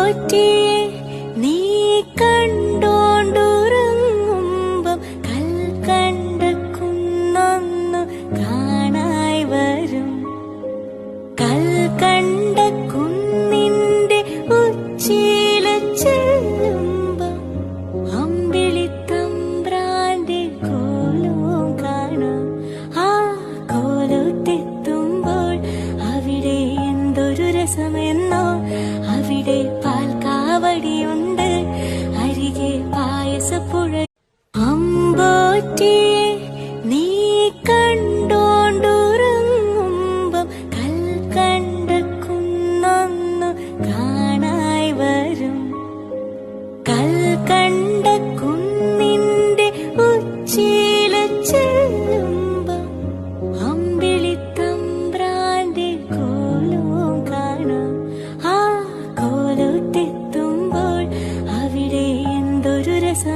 അമ്പോറ്റിയെ നീ കണ്ടോണ്ടുറങ്ങുമ്പം കൽക്കണ്ട കുന്നൊന്നു കാണായി വരും. കൽക്കണ്ട കുന്നിന്റെ ഉച്ചിയില് ചെല്ലുമ്പം അമ്പിളിത്തമ്പ്രാന്റെ കോലവും കാണാം. ആ കോലത്തെത്തുമ്പോൾ അവിടെ എന്തൊരു രസമെന്നോ. അവിടെ പാൽക്കാവടിയുണ്ട്, അരികെ പായസപ്പുഴ. അമ്പോറ്റിയെ നീ കണ്ടോണ്ടുറങ്ങുമ്പം കൽക്കണ്ട കുന്നൊന്നു കാണായി വരും. കൽക്കണ്ട കുന്നിന്റെ ഉച്ചിയില് ചെല്ലുമ്പം അമ്പിളിത്തമ്പ്രാന്റെ കോലവും കാണാം. ആ കോലത്തെത്തുമ്പോൾ അവിടെ എന്തൊരു രസം.